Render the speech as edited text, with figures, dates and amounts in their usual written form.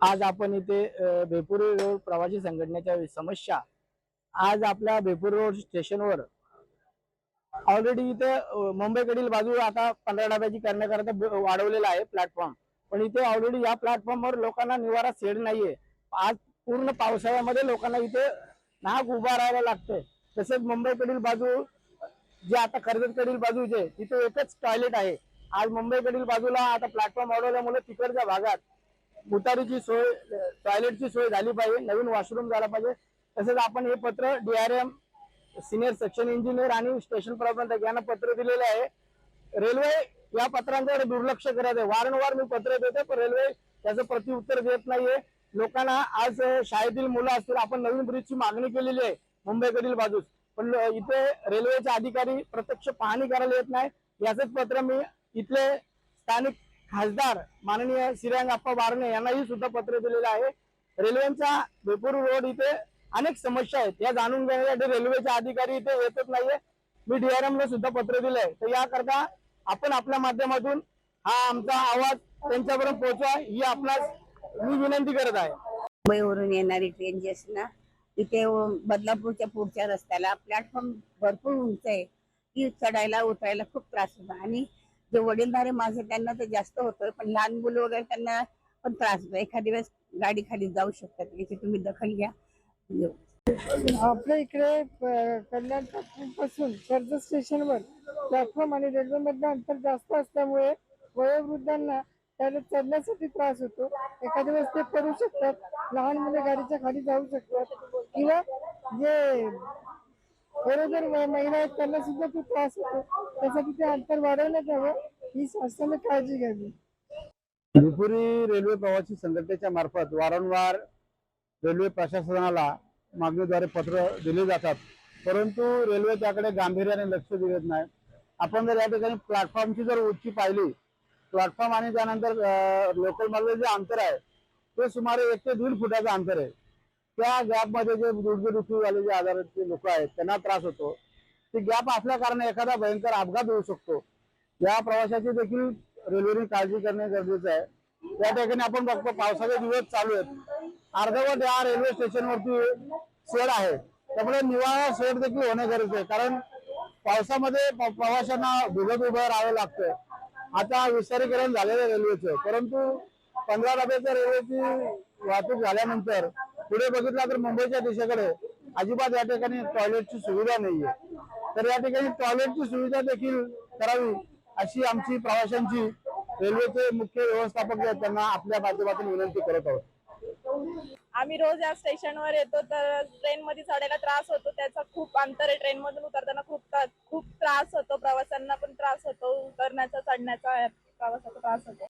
आज आपण इथे बेपुरी रोड प्रवासी संघटनेच्या समस्या आज आपल्या बेपुरी रोड स्टेशनवर ऑलरेडी इथे मुंबईकडील बाजू आता 15 डब्याची करण्याकरता वाढवलेला आहे प्लॅटफॉर्म. पण इथे ऑलरेडी या प्लॅटफॉर्मवर लोकांना निवारा सेड नाहीये. आज पूर्ण पावसाळ्यामध्ये लोकांना इथे नाक उभा राहायला लागतंय. तसेच मुंबईकडील बाजू जे आता कर्जतकडील बाजू जे तिथे एकच टॉयलेट आहे. आज मुंबईकडील बाजूला आता प्लॅटफॉर्म वाढवल्यामुळे तिकडच्या भागात उतारीची सोय, टॉयलेटची सोय झाली पाहिजे, नवीन वॉशरूम झाला पाहिजे. तसेच आपण हे पत्र DRM सिनियर सेक्शन इंजिनियर आणि स्टेशन प्रबंधक यांना पत्र दिलेले आहे. रेल्वे या पत्रांकडे दुर्लक्ष करत आहे. वारंवार मी पत्र देते पण रेल्वे त्याचं प्रत्युत्तर देत नाहीये. लोकांना आज शाळेतील मुलं असतील, आपण नवीन ब्रिजची मागणी केलेली आहे मुंबईकडील बाजूस, पण इथे रेल्वेचे अधिकारी प्रत्यक्ष पाहणी करायला येत नाही. याचंच पत्र मी इथले स्थानिक खासदार माननीय श्रीरंगप्पा बारणे यांनाही सुद्धा पत्र दिलेलं आहे. रेल्वेचा बेपुरी रोड इथे अनेक समस्या आहेत, या जाणून घेण्यासाठी रेल्वेचे अधिकारी इथे येतच नाहीये. मी DRM ला सुद्धा पत्र दिलंय. तर याकरता आपण आपल्या माध्यमातून हा आमचा आवाज त्यांच्यापर्यंत पोहोचवा ही आपणास मी विनंती करत आहे. मुंबईवरून येणारी ट्रेन जी असते ना, तिथे बदलापूरच्या पुढच्या रस्त्याला प्लॅटफॉर्म भरपूर उंच आहे. ती चढायला उतरायला खूप त्रास होतो आणि जे वडीलधारे माणसं त्यांना तर जास्त होतं, पण लहान मुलं वगैरे त्यांना पण त्रास होतो. एखाद्या वेळेस गाडी खाली जाऊ शकतात, याची तुम्ही दखल घ्या. आपल्या इकडे कल्याण पासून कर्जत स्टेशनवर प्लॅटफॉर्म आणि रेल्वे मधलं अंतर जास्त असल्यामुळे वयोवृद्धांना त्याला चढण्यासाठी त्रास होतो. एखाद्या वेळेस ते पडू शकतात, लहान मुले गाडीच्या खाली जाऊ शकतात किंवा जे गरोदर महिला आहेत त्यांना सुद्धा खूप त्रास होतो. त्यासाठी ते अंतर वाढवण्यात यावं ही शासनाने काळजी घ्यावी. बेपुरी रेल्वे प्रवासी संघटनेच्या मार्फत वारंवार रेल्वे प्रशासनाला मागणीद्वारे पत्र दिले जातात, परंतु रेल्वे त्याकडे गांभीर्याने लक्ष देत नाही. आपण जर या ठिकाणी प्लॅटफॉर्मची जर उंची पाहिली, प्लॅटफॉर्म आणि त्यानंतर लोकल मधलं जे अंतर आहे ते सुमारे 1 ते 1.5 फुटाचं अंतर आहे. त्या गॅपमध्ये जे गुडघेदुखी वाले जे आजाराचे लोक आहेत त्यांना त्रास होतो. ती गॅप असल्या कारणाने एखादा भयंकर अपघात होऊ शकतो. या प्रवाशाची देखील रेल्वेने काळजी करणे गरजेचं आहे. त्या ठिकाणी आपण बघतो पावसाचे दिवस चालू आहेत, अर्धवट या रेल्वे स्टेशनवरती शेड आहे, त्यामुळे निवारा शेड देखील होणे गरजेचे आहे. कारण पावसामध्ये प्रवाशांना भिजत उभं राहावं लागतंय. आता विस्तारीकरण झालेलं रेल्वेचं, परंतु 15 डब्याच्या रेल्वेची वाहतूक झाल्यानंतर पुढे बघितला तर मुंबईच्या दिशेकडे अजिबात या ठिकाणी टॉयलेटची सुविधा नाहीये. तर या ठिकाणी टॉयलेटची सुविधा देखील करावी अशी आमची प्रवाशांची रेल्वेचे मुख्य व्यवस्थापक आहेत त्यांना आपल्या माध्यमातून विनंती करत आहोत. आम्ही रोज या स्टेशनवर येतो तर ट्रेन मध्ये चढायला त्रास होतो. त्याचा खूप अंतर आहे. ट्रेन मधून उतरताना खूप त्रास होतो. प्रवाशांना पण त्रास होतो. उतरण्याचा चढण्याचा प्रवासाचा त्रास होतो.